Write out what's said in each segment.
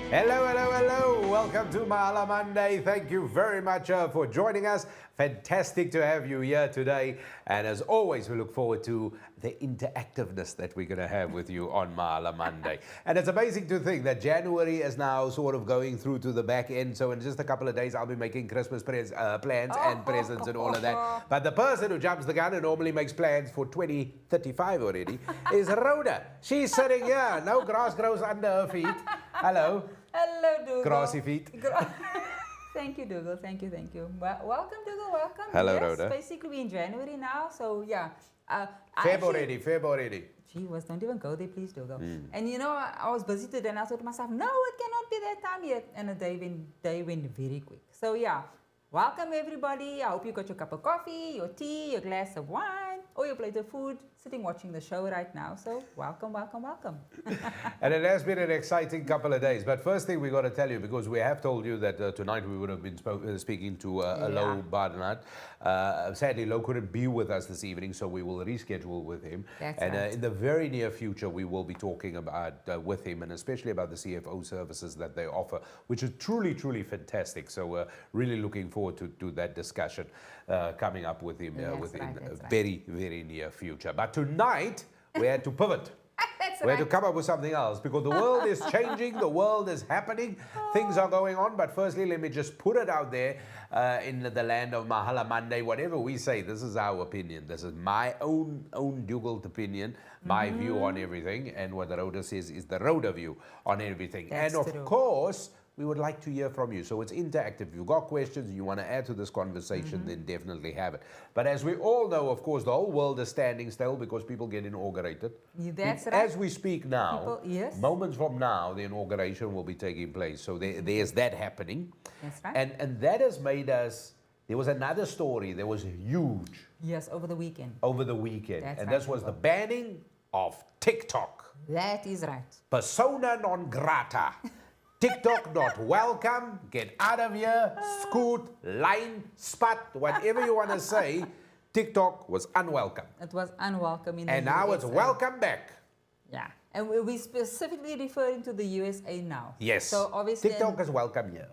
Hello, hello, hello. Welcome to Mahala Monday. Thank you very much for joining us. Fantastic to have you here today. And as always, we look forward to the interactiveness that we're going to have with you on Mahala Monday. And it's amazing to think that January is now sort of going through to the back end. So in just a couple of days, I'll be making Christmas plans and presents and all of that. But the person who jumps the gun and normally makes plans for 2035 already is Rhoda. She's sitting here. No grass grows under her feet. Hello. Hello, Dougal. Grassy feet. Thank you, Dougal. Thank you, thank you. Welcome, Dougal. Welcome. Hello, yes, Rhoda. Basically, we're in January now, so yeah. Feb already. Gee whiz, don't even go there, please, Dougal. And you know, I was busy today, and I thought to myself, no, it cannot be that time yet. And the day went very quick. So yeah, welcome everybody. I hope you got your cup of coffee, your tea, your glass of wine, or your plate of food, sitting watching the show right now. So welcome, welcome, welcome. And it has been an exciting couple of days. But first thing we got to tell you, because we have told you that tonight we would have been speaking to Lo Barnard. Sadly, Lo couldn't be with us this evening, so we will reschedule with him. That's and right. In the very near future, we will be talking about with him, and especially about the CFO services that they offer, which is truly, truly fantastic. So we're really looking forward to that discussion coming up with him within a very, very near future. But tonight, we had to pivot. We had to come up with something else because the world is changing, the world is happening, things are going on. But firstly, let me just put it out there in the land of Mahala Monday. Whatever we say, this is our opinion. This is my own Dougal opinion, my view on everything. And what the Rhoda says is the Rhoda view on everything. That's and of true. course, we would like to hear from you. So it's interactive. If you've got questions, you want to add to this conversation, then definitely have it. But as we all know, of course, the whole world is standing still because people get inaugurated. That's right. As we speak now, moments from now, the inauguration will be taking place. So there's that happening. That's right. And that has made us, there was another story that was huge. Yes, over the weekend. Over the weekend. That's and right, this was the banning of TikTok. That is right. Persona non grata. TikTok not welcome, get out of here, scoot, line, spot, whatever you want to say, TikTok was unwelcome. It was unwelcome in the And now USA. it's welcome back. Yeah, and we're specifically referring to the USA now. Yes. So obviously, TikTok is welcome here.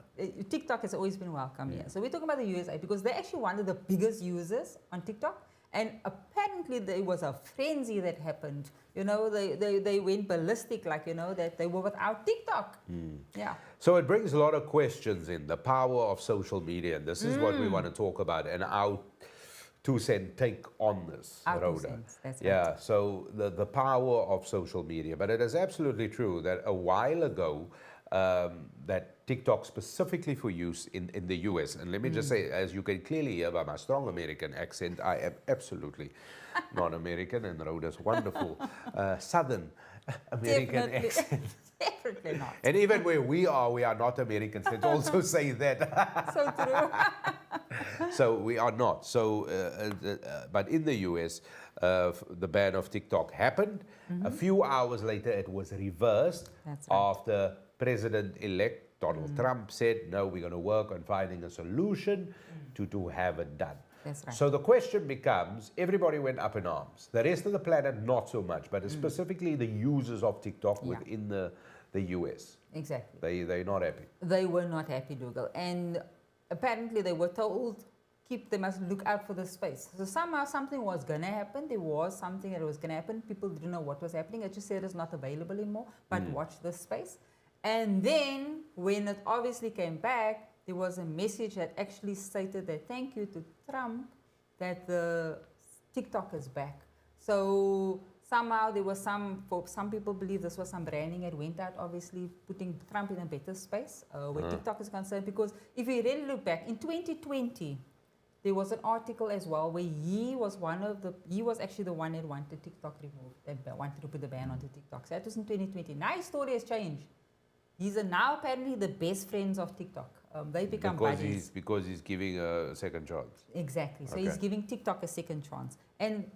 TikTok has always been welcome here. So we're talking about the USA because they're actually one of the biggest users on TikTok. And apparently there was a frenzy that happened. You know, they went ballistic, like, you know, that they were without TikTok. Yeah. So it brings a lot of questions in, the power of social media. And this is what we want to talk about. And our 2-cent take on this, Our 2 Rhoda. cents, that's right. Yeah, so the power of social media. But it is absolutely true that a while ago, that TikTok specifically for use in the US. And let me just say, as you can clearly hear by my strong American accent, I am absolutely not American, and Rhoda's wonderful Southern American accent. Definitely not. And even where we are not Americans. Let's also say that. So true. So we are not. So, but in the US, the ban of TikTok happened. A few hours later, it was reversed. That's right. After President-elect Donald Trump said, no, we're going to work on finding a solution to have it done. That's right. So the question becomes, everybody went up in arms. The rest of the planet, not so much, but specifically the users of TikTok within the US. Exactly. They're not happy. They were not happy, Dougal. And apparently they were told, they must look out for the space. So somehow something was going to happen. There was something that was going to happen. People didn't know what was happening. It just said it's not available anymore, but watch this space. And then when it obviously came back, there was a message that actually stated that thank you to Trump that the TikTok is back. So somehow there was for some people believe this was some branding that went out, obviously putting Trump in a better space where TikTok is concerned. Because if we really look back, in 2020, there was an article as well where he was actually the one that wanted TikTok removed, that wanted to put the ban onto TikTok. So that was in 2020. Now his story has changed. He's now apparently the best friends of TikTok. They become buddies. Because he's giving a second chance. Exactly. So he's giving TikTok a second chance. And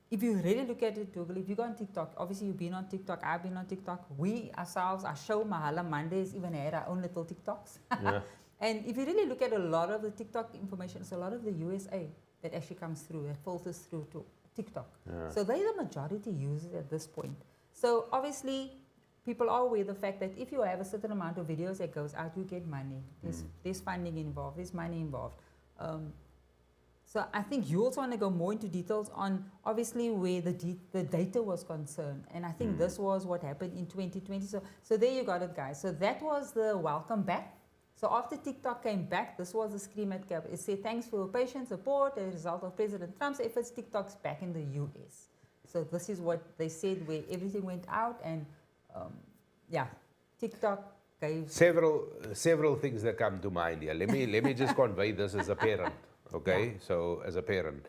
if you really look at it, Dougal, if you go on TikTok, obviously you've been on TikTok, I've been on TikTok. We ourselves, our show, Mahala Mondays, even had our own little TikToks. Yeah. And if you really look at a lot of the TikTok information, it's a lot of the USA that actually comes through, that filters through to TikTok. Yeah. So they're the majority users at this point. So obviously, people are aware of the fact that if you have a certain amount of videos that goes out, you get money. There's funding involved, there's money involved. So I think you also want to go more into details on obviously where the data was concerned. And I think this was what happened in 2020. So there you got it, guys. So that was the welcome back. So after TikTok came back, this was the scream at cap. It said, thanks for your patient support. As a result of President Trump's efforts, TikTok's back in the US. So this is what they said where everything went out. And yeah, TikTok gave... Several things that come to mind here. Let me just convey this as a parent. Okay, so as a parent,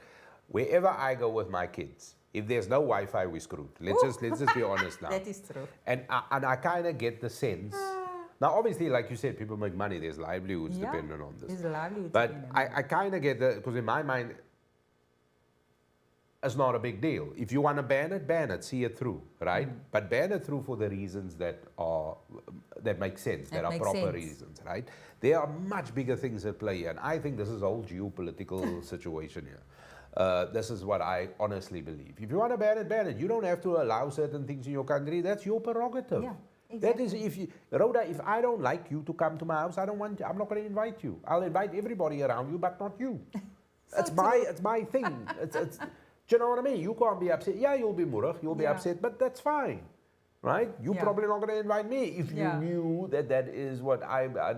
wherever I go with my kids, if there's no Wi-Fi, we're screwed. Let's just be honest now. That is true. And I kind of get the sense. Now, obviously, like you said, people make money. There's livelihoods dependent on this. There's livelihoods. But I kind of get that because in my mind, it's not a big deal. If you want to ban it, see it through, right? But ban it through for the reasons that make sense, that are proper reasons, right? There are much bigger things at play here, and I think this is a whole geopolitical situation here. This is what I honestly believe. If you want to ban it. You don't have to allow certain things in your country. That's your prerogative. Yeah, exactly. That is, Rhoda, if I don't like you to come to my house, I'm not going to invite you. I'll invite everybody around you, but not you. It's my thing. It's do you know what I mean? You can't be upset. Yeah, you'll be murag, you'll be upset, but that's fine, right? You're probably not going to invite me if you knew that is what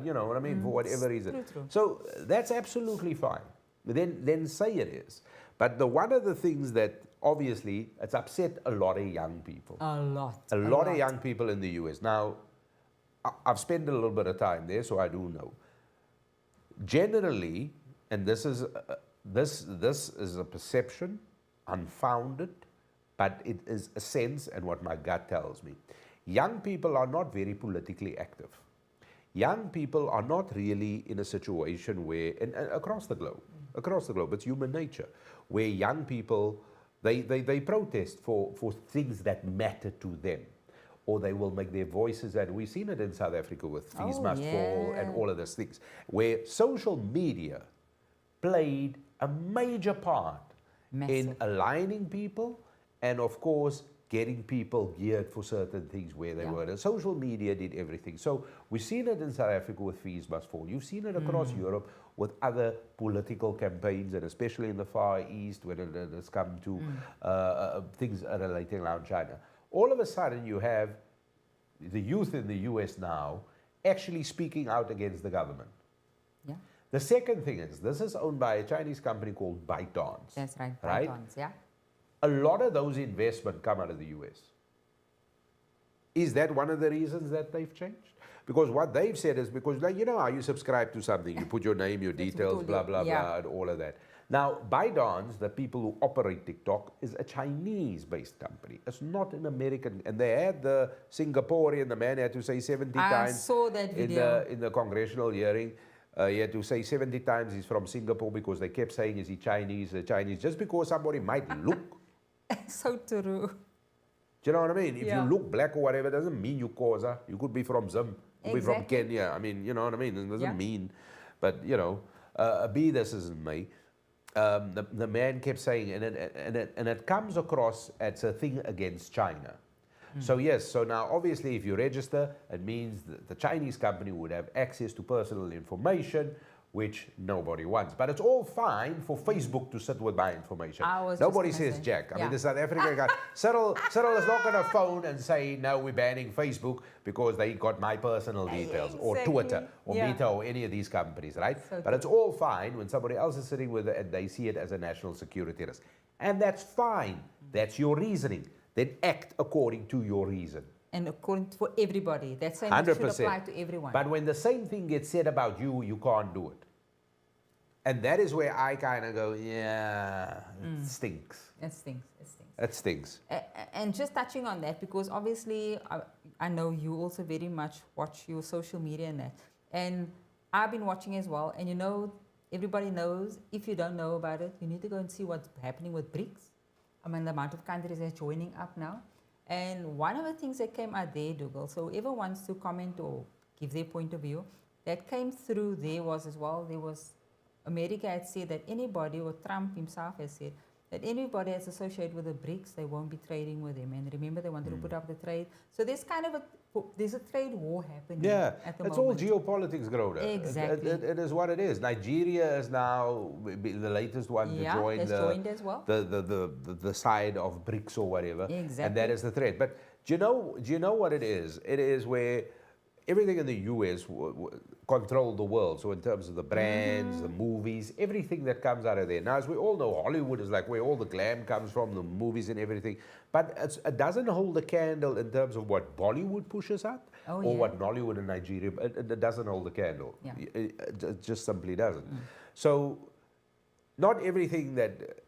you know what I mean, for whatever reason. True. So that's absolutely fine. Then say it is. But one of the things that obviously it's upset a lot of young people. A lot of young people in the US. Now, I've spent a little bit of time there, so I do know. Generally, and this is a perception, unfounded, but it is a sense and what my gut tells me. Young people are not very politically active. Young people are not really in a situation where, and across the globe, it's human nature, where young people, they protest for things that matter to them, or they will make their voices, and we've seen it in South Africa with Fees Must Fall and all of those things, where social media played a major part in aligning people and, of course, getting people geared for certain things where they were. And social media did everything. So we've seen it in South Africa with Fees Must Fall. You've seen it across Europe with other political campaigns, and especially in the Far East when it has come to things relating around China. All of a sudden, you have the youth in the US now actually speaking out against the government. Yeah. The second thing is, this is owned by a Chinese company called ByteDance. That's right, ByteDance, yeah. A lot of those investments come out of the US. Is that one of the reasons that they've changed? Because what they've said is because, like, you know how you subscribe to something, you put your name, your details, blah, blah, blah, and all of that. Now, ByteDance, the people who operate TikTok, is a Chinese-based company. It's not an American. And they had the Singaporean, the man had to say 70 times. I saw that video. In the congressional hearing. He had to say 70 times he's from Singapore because they kept saying, is he Chinese, Chinese, just because somebody might look. So true. Do you know what I mean? If you look black or whatever, it doesn't mean you're Xhosa. You could be from Zim, you could be from Kenya. I mean, you know what I mean? It doesn't mean. But, you know, be this as it may, the man kept saying, and it comes across as a thing against China. So yes, so now obviously if you register, it means the Chinese company would have access to personal information, which nobody wants. But it's all fine for Facebook to sit with my information. Nobody says jack. I mean, the South African guy, Cyril is not going to phone and say, no, we're banning Facebook because they got my personal details, or Twitter, or Meta, or any of these companies, right? But it's all fine when somebody else is sitting with it and they see it as a national security risk. And that's fine. That's your reasoning. Then act according to your reason. And according for everybody. That's same 100%. Should apply to everyone. But when the same thing gets said about you, you can't do it. And that is where I kind of go, it stinks. It stinks. It stinks. And just touching on that, because obviously I know you also very much watch your social media and that. And I've been watching as well. And you know, everybody knows, if you don't know about it, you need to go and see what's happening with BRICS. I mean, the amount of countries are joining up now. And one of the things that came out there, Dougal, so whoever wants to comment or give their point of view, that came through there was as well, there was, America had said that anybody, or Trump himself has said, that anybody that's associated with the BRICS, they won't be trading with them. And remember, they wanted to put up the trade. So there's kind of there's a trade war happening at the it's moment. all geopolitics, Groda. Exactly. It is what it is. Nigeria is now the latest one to join joined as well. the side of BRICS or whatever. Exactly. And that is the threat. But do you know what it is? It is where everything in the US control the world. So in terms of the brands, the movies, everything that comes out of there. Now, as we all know, Hollywood is like where all the glam comes from, the movies and everything. But it doesn't hold a candle in terms of what Bollywood pushes out or what Nollywood in Nigeria. It doesn't hold a candle. Yeah. It just simply doesn't. So not everything that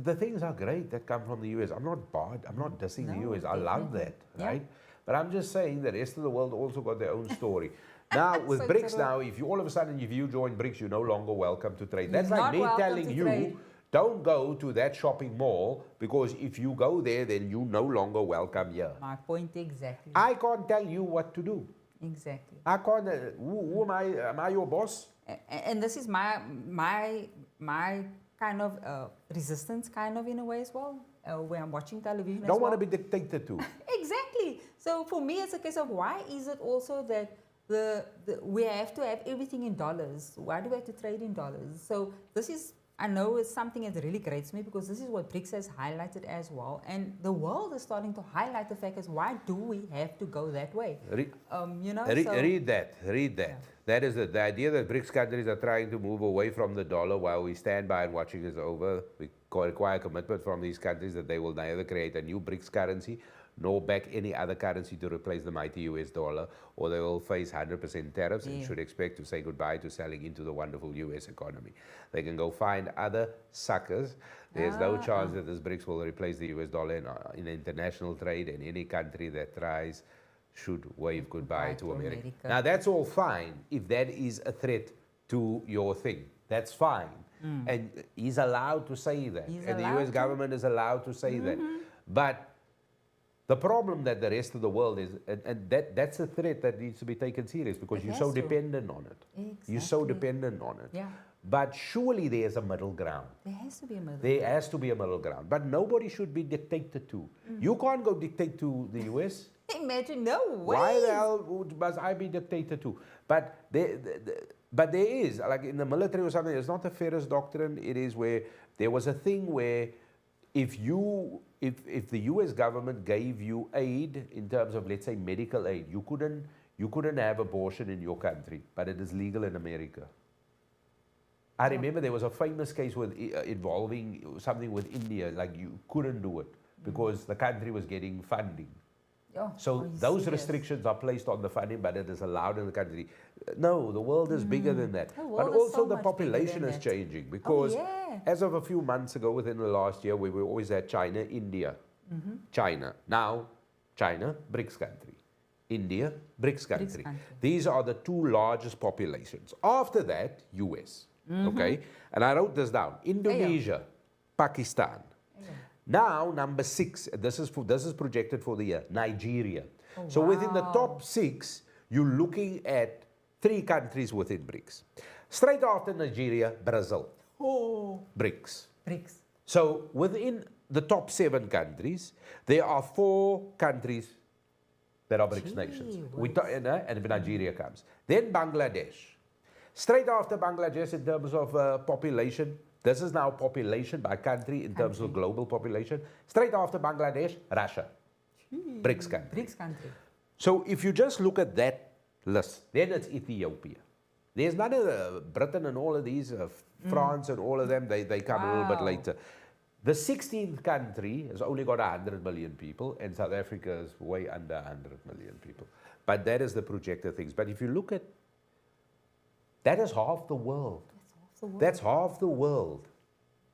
the things are great that come from the US. I'm not bad. I'm not dissing the US. I love that, right? But I'm just saying the rest of the world also got their own story. Now, with So BRICS true. now, if you all of a sudden, if you join BRICS, you're no longer welcome to trade. That's You're like not me welcome telling to you, trade. don't go to that shopping mall because if you go there, then you're no longer welcome here. My point exactly. I can't tell you what to do. Exactly. I can't. Who am I? Am I your boss? And this is my kind of resistance, kind of in a way as well, where I'm watching television. Don't want to be dictated to. Exactly. So for me, it's a case of why is it also that we have to have everything in dollars? Why do we have to trade in dollars? So this is, I know it's something that really grates me because this is what BRICS has highlighted as well. And the world is starting to highlight the fact is why do we have to go that way? You know, Read that. Yeah. That is the idea that BRICS countries are trying to move away from the dollar while we stand by and watching is over. We require commitment from these countries that they will neither create a new BRICS currency nor back any other currency to replace the mighty US dollar, or they will face 100% tariffs and should expect to say goodbye to selling into the wonderful US economy. They can go find other suckers. There's no chance that this BRICS will replace the US dollar in international trade, and any country that tries should wave goodbye to America. Now, that's all fine if that is a threat to your thing. That's fine. And he's allowed to say that. And the US government is allowed to say that. But the problem that the rest of the world is, and that's a threat that needs to be taken serious because you're so dependent on it. Exactly. You're so dependent on it. Yeah. But surely there's a middle ground. There has to be a middle There has to be a middle ground. But nobody should be dictated to. You can't go dictate to the US. Imagine, no way. Why the hell must I be dictated to? But there is, like in the military or something, it's not a Ferris doctrine. It is where there was a thing where if the US government gave you aid in terms of, let's say, medical aid, you couldn't have abortion in your country, but it is legal in America. I remember there was a famous case involving something with India, like you couldn't do it because the country was getting funding. So those restrictions are placed on the funding, but it is allowed in the country. No, the world is bigger than that. But also the population is changing because as of a few months ago, within the last year, we always had China, India, China. Now, China, BRICS country. India, BRICS country. These are the two largest populations. After that, US. Okay? And I wrote this down. Indonesia, Pakistan. Now, number 6, this is projected for the year, Nigeria. So within the top 6, you're looking at 3 countries within BRICS. Straight after Nigeria, Brazil. BRICS. So within the top 7 countries, there are 4 countries that are BRICS nations. And Nigeria comes. Then Bangladesh. Straight after Bangladesh in terms of population, this is now population by country in terms of global population. Straight after Bangladesh, Russia. BRICS country. So if you just look at that list, then it's Ethiopia. There's none of Britain and all of these, France and all of them, they come a little bit later. The 16th country has only got 100 million people, and South Africa is way under 100 million people. But that is the projected things. But if you look at, that is half the world. That's half the world.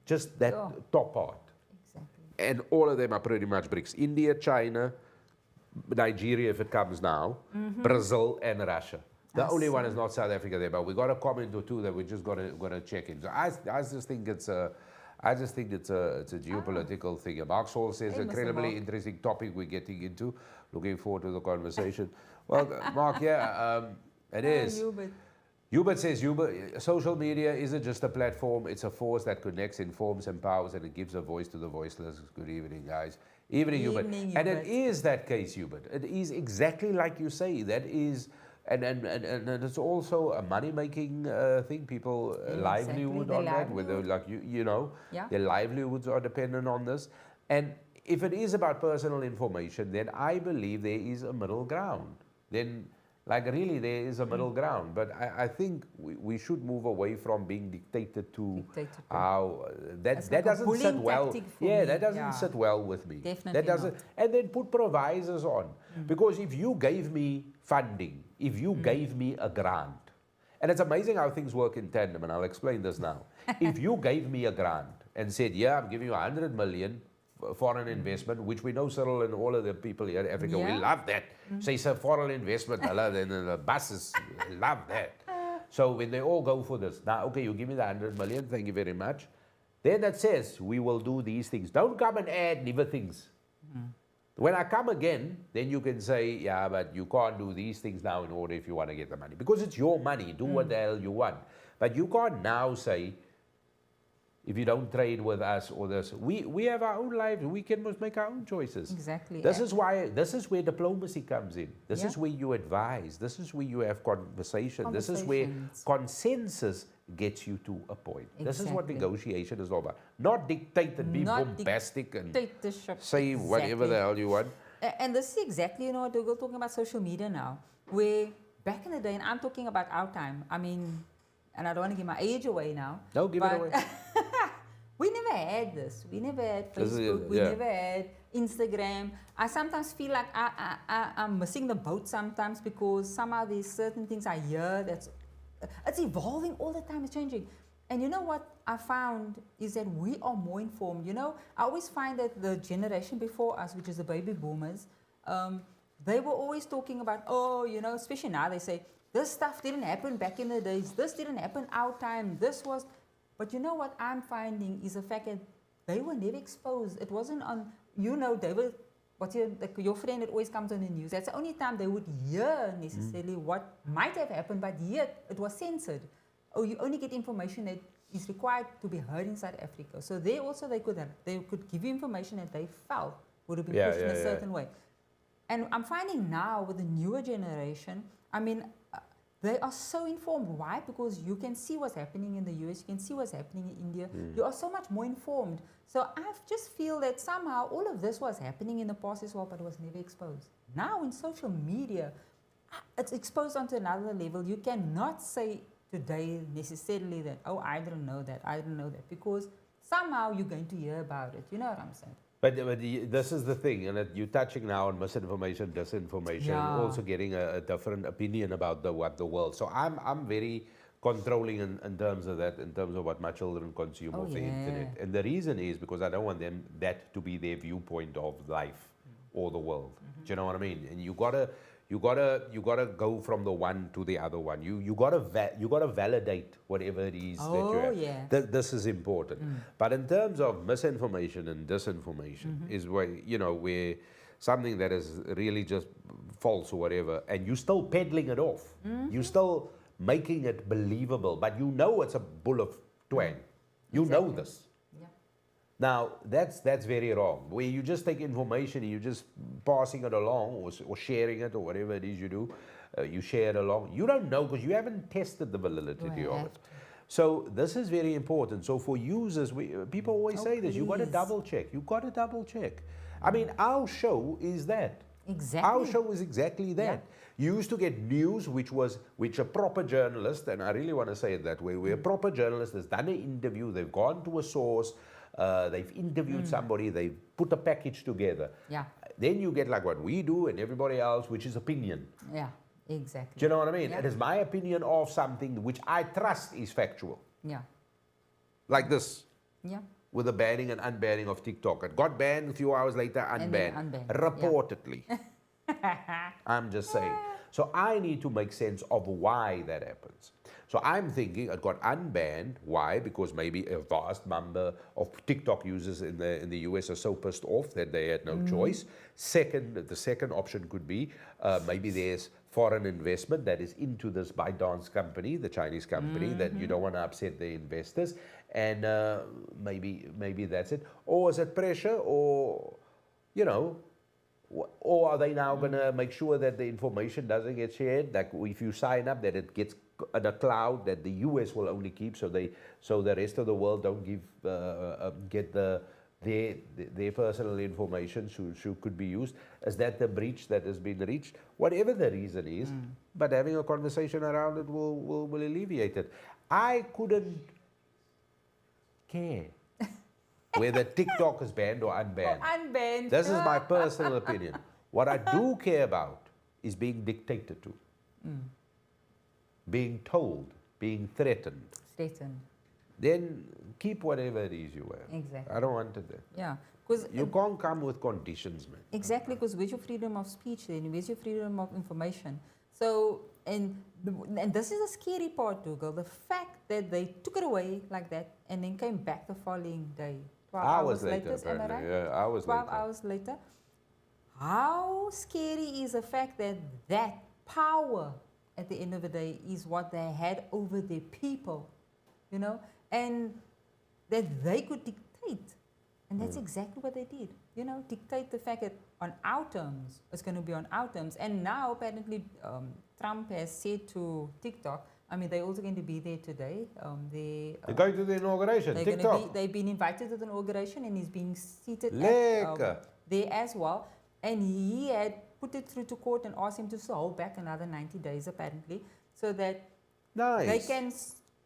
Just that top part. Exactly. And all of them are pretty much BRICS. India, China, Nigeria if it comes now, Brazil and Russia. The only one is not South Africa there, but we got a comment or two that we just got to check in. So I just think it's a geopolitical thing. Mark Saul says, incredibly interesting topic we're getting into. Looking forward to the conversation. Well, Mark, it is. Hubert says, Hubert, social media isn't just a platform, it's a force that connects, informs, empowers, and it gives a voice to the voiceless. Good evening, guys. Evening, Hubert. Evening, And it Hubert. is that case, Hubert. It is exactly like you say. That is, and it's also a money-making thing. People, livelihood their on that, whether livelihood. like you know, Yeah. their livelihoods are dependent on this. And if it is about personal information, then I believe there is a middle ground. Then, like really, there is a middle ground. But I think we should move away from being dictated to how that It's like a doesn't sit bullying well. tactic for Yeah, me. that doesn't Yeah. sit well with me. Definitely That doesn't. not. And then put provisos on, because if you gave me funding, if you gave me a grant, and it's amazing how things work in tandem, and I'll explain this now. If you gave me a grant and said, yeah, I'm giving you 100 million foreign investment, which we know Cyril and all of the people here in Africa, we Yeah. love that. Say, sir, foreign investment, then the buses love that. So when they all go for this, now, okay, you give me the 100 million, thank you very much. Then that says, we will do these things. Don't come and add never things. When I come again, then you can say, yeah, but you can't do these things now in order if you want to get the money. Because it's your money, do what the hell you want. But you can't now say, if you don't trade with us or this, we have our own lives. We can must make our own choices. Exactly. This is where diplomacy comes in. This Yeah. is where you advise. This is where you have conversation. This is where Conversations. consensus gets you to a point. This is what Exactly. negotiation is all about. Not dictate and be Not bombastic and Dictatorship. say whatever the hell you want. And this is exactly, you know, we're talking about social media now, where back in the day, and I'm talking about our time, I mean, and I don't want to give my age away now. No, give it but away. we never had this. We never had This is- Facebook. We yeah. never had Instagram. I sometimes feel like I'm missing the boat sometimes, because somehow there's certain things I hear it's evolving all the time. It's changing. And you know what I found is that we are more informed. You know, I always find that the generation before us, which is the baby boomers, they were always talking about, oh, you know, especially now they say, this stuff didn't happen back in the days. This didn't happen our time. This was... But you know what I'm finding is the fact that they were never exposed. It wasn't on, you know, they were, your friend that always comes on the news. That's the only time they would hear necessarily what might have happened, but yet it was censored. Oh, you only get information that is required to be heard in South Africa. So they also, they could give you information that they felt would have been pushed in a certain way. And I'm finding now with the newer generation, I mean, they are so informed. Why? Because you can see what's happening in the US, you can see what's happening in India. You are so much more informed. So I just feel that somehow all of this was happening in the past as well, but it was never exposed. Now in social media, it's exposed onto another level. You cannot say today necessarily that, oh, I didn't know that, I didn't know that, because somehow you're going to hear about it. You know what I'm saying? But this is the thing, and you're touching now on misinformation, disinformation, Yeah. also getting a different opinion about the world. So I'm very controlling in terms of that, in terms of what my children consume Oh, of the yeah. internet. And the reason is because I don't want that to be their viewpoint of life or the world. Do you know what I mean? And you gotta go from the one to the other one. You gotta validate whatever it is that you have. yeah. This is important. But in terms of misinformation and disinformation is where something that is really just false or whatever, and you still peddling it off. You still making it believable, but you know it's a bull of twang. You know Exactly. this. Yeah. Now, that's very wrong. Where you just take information and you're just passing it along or sharing it or whatever it is you do, you share it along. You don't know because you haven't tested the validity of it. So this is very important. So for users, people always say this, you got to please. double check. You got to double check. I mean, our show is that. Exactly. Our show is exactly that. Yeah. You used to get news which a proper journalist, and I really want to say it that way, where a proper journalist has done an interview, they've gone to a source, they've interviewed somebody, they've put a package together. Yeah. Then you get like what we do and everybody else, which is opinion. Yeah, exactly. Do you know what I mean? Yeah. It is my opinion of something which I trust is factual. Yeah. Like this, Yeah. with the banning and unbanning of TikTok. It got banned a few hours later, And then unbanned. unbanned, yeah. Reportedly. I'm just saying. So I need to make sense of why that happens. So I'm thinking it got unbanned. Why? Because maybe a vast number of TikTok users in the US are so pissed off that they had no choice. Second, the second option could be maybe there's foreign investment that is into this ByteDance company, the Chinese company, that you don't want to upset the investors, and maybe that's it. Or is it pressure, or you know? Or are they now going to make sure that the information doesn't get shared? Like if you sign up, that it gets in a cloud that the US will only keep, so the rest of the world don't get their personal information, so could be used. Is that the breach that has been reached? Whatever the reason is, but having a conversation around it will alleviate it. I couldn't care whether TikTok is banned or unbanned. Unbanned. This is my personal opinion. What I do care about is being dictated to, being told, being threatened. Threatened. Then keep whatever it is you have. Exactly. I don't want it there. Yeah. Because You can't come with conditions, man. exactly, because where's your freedom of speech then? Where's your freedom of information? So, and this is the scary part, Dougal, the fact that they took it away like that and then came back the following day. 12 Hours later, later, am I apparently. right? Yeah, hours 12 later. hours later. How scary is the fact that that power at the end of the day is what they had over their people, you know, and that they could dictate. And that's exactly what they did, you know, dictate the fact that on our terms, it's going to be on our terms. And now apparently Trump has said to TikTok, I mean, they're also going to be there today. They're going to the inauguration, they're TikTok. they've been invited to the inauguration and he's being seated Lekker. there as well. And he had put it through to court and asked him to hold back another 90 days apparently, so that Nice. they can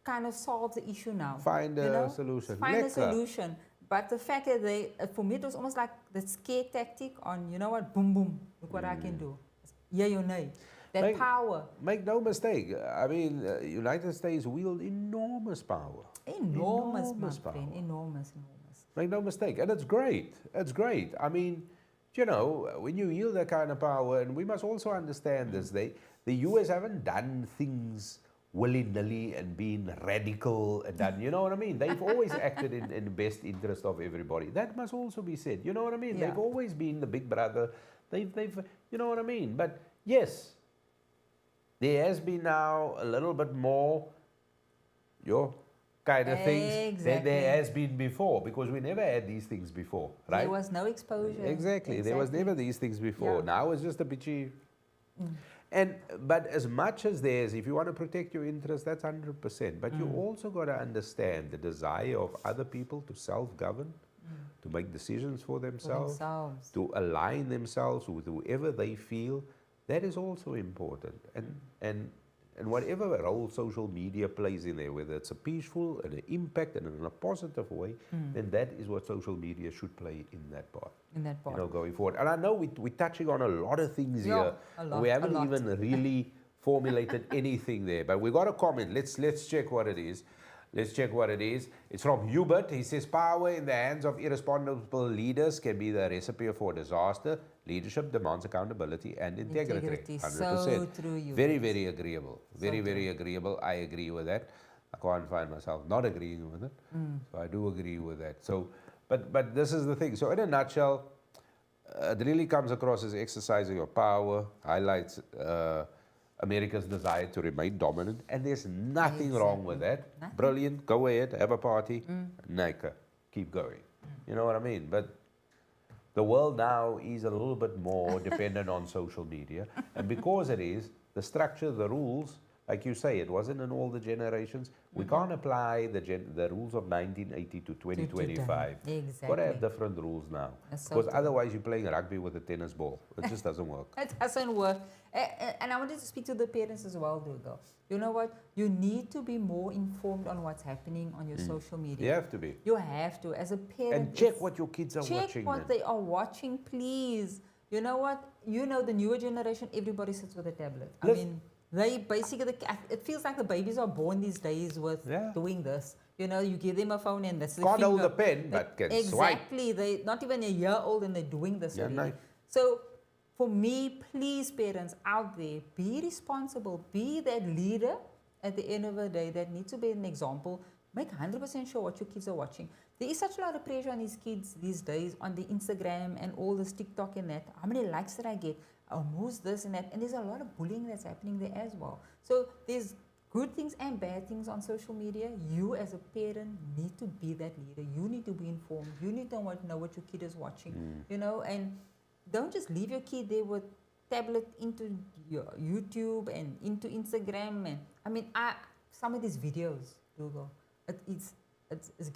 kind of solve the issue now. Find a solution. Find a Lekker. solution. But the fact that they, for me, it was almost like the scare tactic on, you know what, boom, boom, look what I can do. Yay or nay. That power. Make no mistake. I mean, United States wield enormous power. Enormous, my friend. Enormous. Make no mistake. And it's great. It's great. I mean, you know, when you wield that kind of power, and we must also understand this, the US haven't done things willy-nilly and been radical and done, you know what I mean? They've always acted in the best interest of everybody. That must also be said. You know what I mean? Yeah. They've always been the big brother. They've, you know what I mean? But yes, there has been now a little bit more, kind of things than there has been before, because we never had these things before, right? There was no exposure. Exactly. There was never these things before. Yeah. Now it's just a bitchy. But as much as there's, if you want to protect your interests, that's 100%. But you also got to understand the desire of other people to self-govern, to make decisions for themselves, to align themselves with whoever they feel. That is also important. And whatever role social media plays in there, whether it's a peaceful and an impact and in a positive way, then that is what social media should play in that part. You know, going forward. And I know we're touching on a lot of things here. We haven't even really formulated anything there, but we got a comment. Let's check what it is. Let's check what it is. It's from Hubert. He says, power in the hands of irresponsible leaders can be the recipe for disaster. Leadership demands accountability and integrity. 100%. So true, Hubert. Very, very agreeable. Very, very agreeable. I agree with that. I can't find myself not agreeing with it. So I do agree with that. So, but this is the thing. So in a nutshell, it really comes across as exercising your power, highlights America's desire to remain dominant, and there's nothing wrong with that. Brilliant, go ahead, have a party, Nickay, keep going. You know what I mean? But the world now is a little bit more dependent on social media, and because it is, the structure, the rules, like you say, it wasn't in all the generations. We can't apply the rules of 1980 to 2025. Exactly. Got to have different rules now. Because otherwise you're playing rugby with a tennis ball. It just doesn't work. It doesn't work. And I wanted to speak to the parents as well, Dougal. You know what? You need to be more informed on what's happening on your social media. You have to be. You have to. As a parent. And check what your kids are watching. Check what they are watching, please. You know what? You know, the newer generation, everybody sits with a tablet. I mean, they basically, it feels like the babies are born these days with doing this. You know, you give them a phone and this. Can't hold the pen, but can swipe. Exactly. They're not even a year old and they're doing this already. So, for me, please, parents out there, be responsible. Be that leader at the end of the day that needs to be an example. Make 100% sure what your kids are watching. There is such a lot of pressure on these kids these days on the Instagram and all this TikTok and that. How many likes did I get? Who's this and that? And there's a lot of bullying that's happening there as well. So there's good things and bad things on social media. You as a parent need to be that leader. You need to be informed. You need to know what your kid is watching, you know, and don't just leave your kid there with tablet into your YouTube and into Instagram. And I mean, some of these videos, Google, it's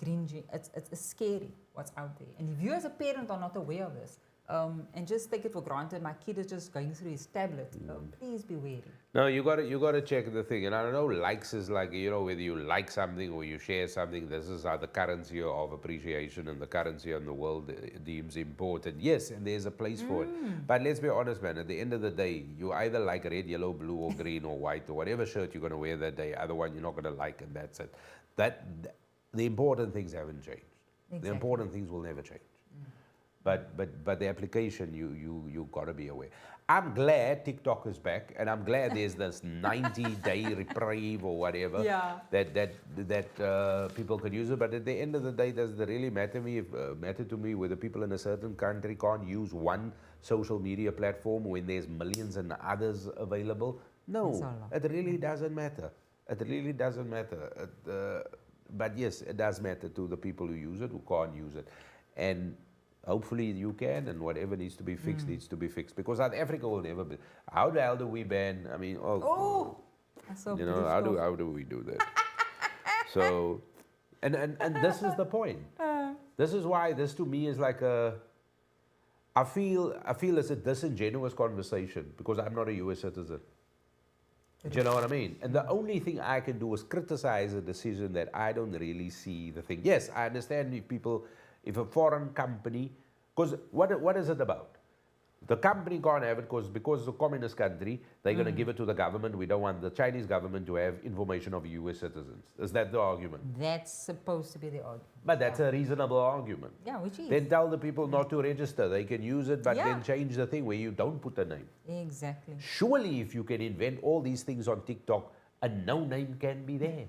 cringy, it's scary what's out there. And if you as a parent are not aware of this, and just take it for granted, my kid is just going through his tablet, please be wary. No, you gotta check the thing. And I don't know, likes is like, you know, whether you like something or you share something, this is how the currency of appreciation and the currency in the world deems important. Yes, and there's a place for it. But let's be honest, man, at the end of the day, you either like red, yellow, blue, or green, or white, or whatever shirt you're gonna wear that day. Other one you're not gonna like, and that's it. The important things haven't changed. Exactly. The important things will never change. But the application, you got to be aware. I'm glad TikTok is back, and I'm glad there's this 90-day reprieve or whatever that people could use it. But at the end of the day, does it really matter to me whether people in a certain country can't use one social media platform when there's millions and others available? No, it really doesn't matter. It really doesn't matter. But yes, it does matter to the people who use it, who can't use it. And hopefully you can, and whatever needs to be fixed needs to be fixed, because South Africa will never be. How the hell do we ban? I mean, so you know, how do we do that? So, and this is the point. This is why this to me is like I feel it's a disingenuous conversation because I'm not a U.S. citizen. Do you know what I mean? And the only thing I can do is criticize a decision that I don't really see the thing. Yes, I understand if a foreign company, because what is it about? The company can't have it because it's a communist country, they're going to give it to the government. We don't want the Chinese government to have information of US citizens. Is that the argument? That's supposed to be the argument. But that's a reasonable argument. Yeah, which is. Then tell the people not to register. They can use it, but then change the thing where you don't put a name. Exactly. Surely if you can invent all these things on TikTok, a no name can be there.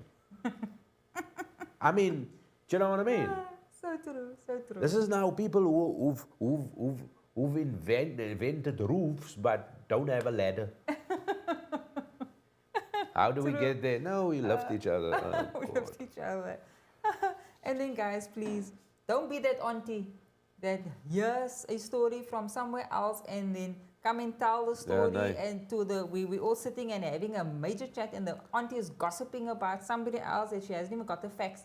I mean, do you know what I mean? So true, so true. This is now people who've invented roofs but don't have a ladder. How do we get there? No, we left each other. We left each other. And then guys, please, don't be that auntie that hears a story from somewhere else and then come and tell the story and we all sitting and having a major chat and the auntie is gossiping about somebody else and she hasn't even got the facts.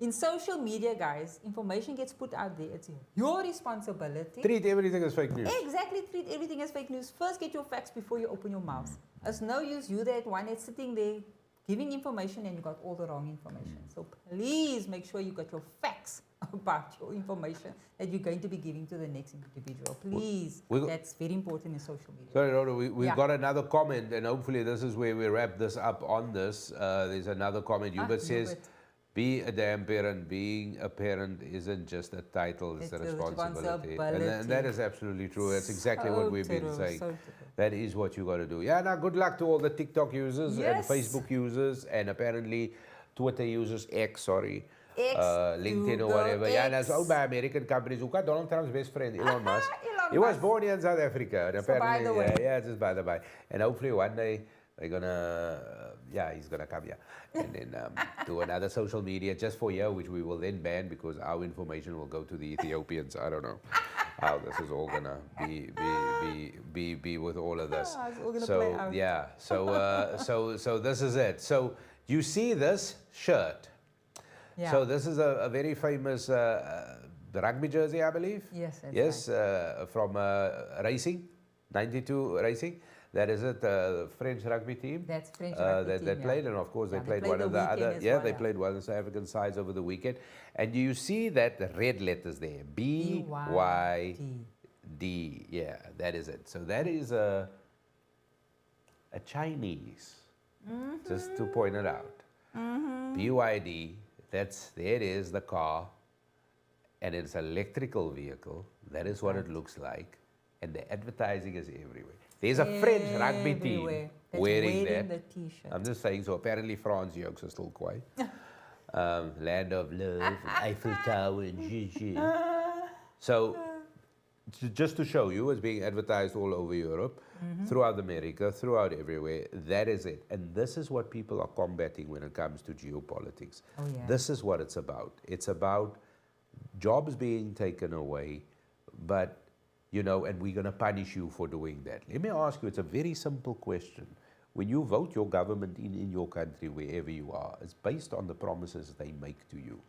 In social media, guys, information gets put out there. It's your responsibility. Treat everything as fake news. Exactly. Treat everything as fake news. First, get your facts before you open your mouth. It's no use you that one that's sitting there giving information and you got all the wrong information. So please make sure you got your facts about your information that you're going to be giving to the next individual. Please. That's very important in social media. Sorry, Rhoda, we've got another comment, and hopefully this is where we wrap this up on this. There's another comment. Hubert says, be a damn parent. Being a parent isn't just a title, it's a responsibility. And that is absolutely true. That's exactly what we've been saying. That is what you got to do. Yeah, now good luck to all the TikTok users and Facebook users and apparently Twitter users, LinkedIn or whatever. X. Yeah, that's owned by American companies. Who got Donald Trump's best friend, Elon Musk. He was born here in South Africa. And apparently, by the way. Yeah, just by the by. And hopefully one day they're gonna, he's gonna come here and then do another social media just for you, which we will then ban because our information will go to the Ethiopians. I don't know how this is all gonna be with all of this. So yeah, so this is it. So you see this shirt. Yeah. So this is a very famous rugby jersey, I believe. Yes. Yes, right. From Racing, 92 Racing. That is it, the French rugby team. That's French rugby team, that played, and of course they played one of the other. Yeah, they played one of the South African sides over the weekend. And you see that the red letters there, B-Y-D. Yeah, that is it. So that is a Chinese, just to point it out. BYD. There it is, the car, and it's an electrical vehicle. That is what it looks like, and the advertising is everywhere. There's a French rugby team Everywhere. That's wearing that. the T-shirt. I'm just saying, so apparently France jokes are still quite. Land of love, Eiffel Tower, and Gigi. So, just to show you, it's being advertised all over Europe, throughout America, throughout everywhere. That is it. And this is what people are combating when it comes to geopolitics. Oh, yeah. This is what it's about. It's about jobs being taken away, but, you know, and we're going to punish you for doing that. Let me ask you, it's a very simple question. When you vote your government in your country, wherever you are, it's based on the promises they make to you.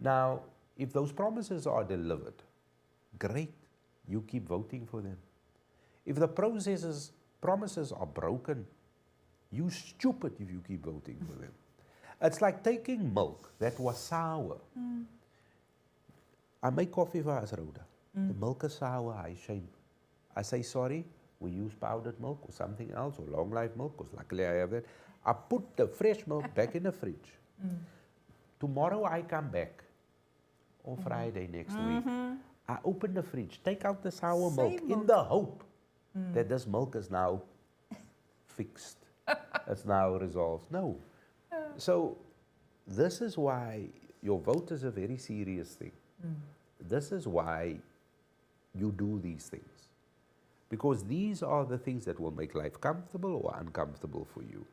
Now, if those promises are delivered, great, you keep voting for them. If the promises are broken, you stupid if you keep voting for them. It's like taking milk that was sour. I make coffee for us, Rhoda. The milk is sour, I shame. I say, sorry, we use powdered milk or something else, or long life milk, because luckily I have that. I put the fresh milk back in the fridge. Tomorrow I come back, or Friday next week. I open the fridge, take out the sour milk in the hope that this milk is now fixed. It's now resolved. No. So this is why your vote is a very serious thing. This is why you do these things. Because these are the things that will make life comfortable or uncomfortable for you.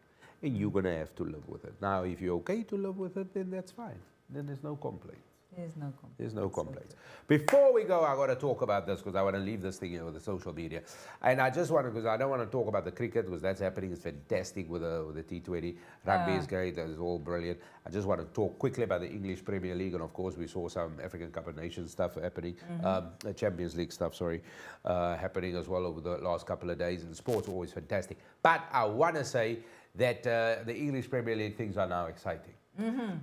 And you're going to have to live with it. Now, if you're okay to live with it, then that's fine. Then there's no complaint. There's no complaints. There's no complaints. Before we go, I got to talk about this because I want to leave this thing here with the social media. And I just want to, because I don't want to talk about the cricket because that's happening. It's fantastic with the T20. Rugby is great. That is all brilliant. I just want to talk quickly about the English Premier League. And of course, we saw some African Cup of Nations stuff happening. Champions League stuff, sorry, happening as well over the last couple of days. And sports are always fantastic. But I want to say that the English Premier League things are now exciting.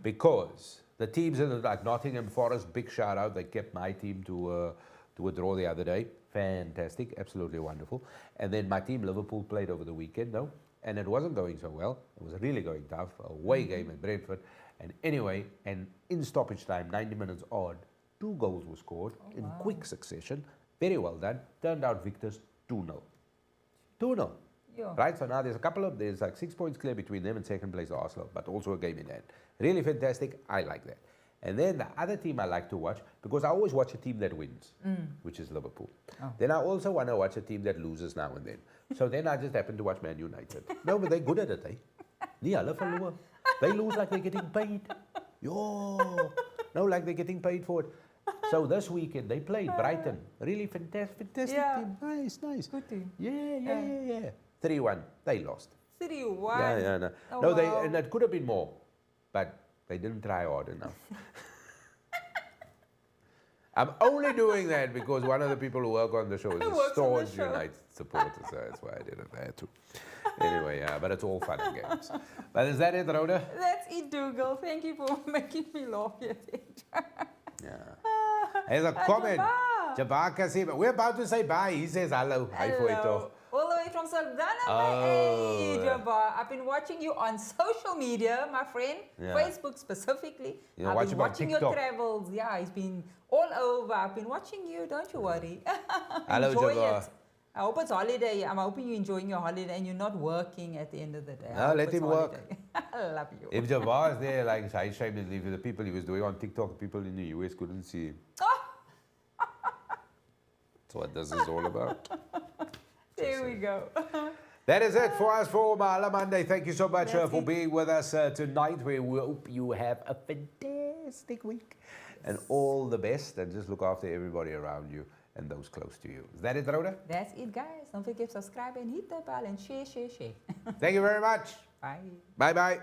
Because the teams in like Nottingham Forest, big shout out. They kept my team to a draw the other day. Fantastic, absolutely wonderful. And then my team Liverpool played over the weekend, though, and it wasn't going so well. It was really going tough. Away game at Brentford. And anyway, and in stoppage time, 90 minutes odd, 2 goals were scored in quick succession. Very well done. Turned out victors 2-0. 2-0. Yeah. Right, so now there's like 6 points clear between them and second place Arsenal, but also a game in hand. Really fantastic, I like that. And then the other team I like to watch, because I always watch a team that wins, which is Liverpool. Then I also want to watch a team that loses now and then. So then I just happen to watch Man United. No, but they're good at it, eh? Nee, hulle verloor. They lose like they're getting paid. Yo, no, like they're getting paid for it. So this weekend they played Brighton. Really fantastic team. Nice. Good team. Yeah. 3-1. They lost. 3-1. Yeah, no. Oh, No, wow. and it could have been more, but they didn't try hard enough. I'm only doing that because one of the people who work on the show is a staunch United supporter, so that's why I did it. I had to. Anyway, but it's all fun and games. But is that it, Rhoda? That's it, Dougal. Thank you for making me laugh yet. Yeah. There's a comment. Jabbar Kasim. We're about to say bye. He says hello. Hi, Foito. All the way from Saldanha, Oh. hey, Jabbar. I've been watching you on social media, my friend. Yeah. Facebook specifically. Yeah, I've watch been him on watching your TikTok. travels. Yeah, it's been all over. I've been watching you. Don't you worry. Hello, Enjoy Jabbar. it. I hope it's holiday. I'm hoping you're enjoying your holiday and you're not working at the end of the day. No, let him work. I love you. If Jabbar is there, like I shamed the people he was doing on TikTok, people in the US couldn't see him. That's what this is all about. There we go. That is it for us for Mahala Monday. Thank you so much for being with us tonight. We hope you have a fantastic week and all the best. And just look after everybody around you and those close to you. Is that it, Rhoda? That's it, guys. Don't forget to subscribe and hit the bell and share. Thank you very much. Bye. Bye-bye.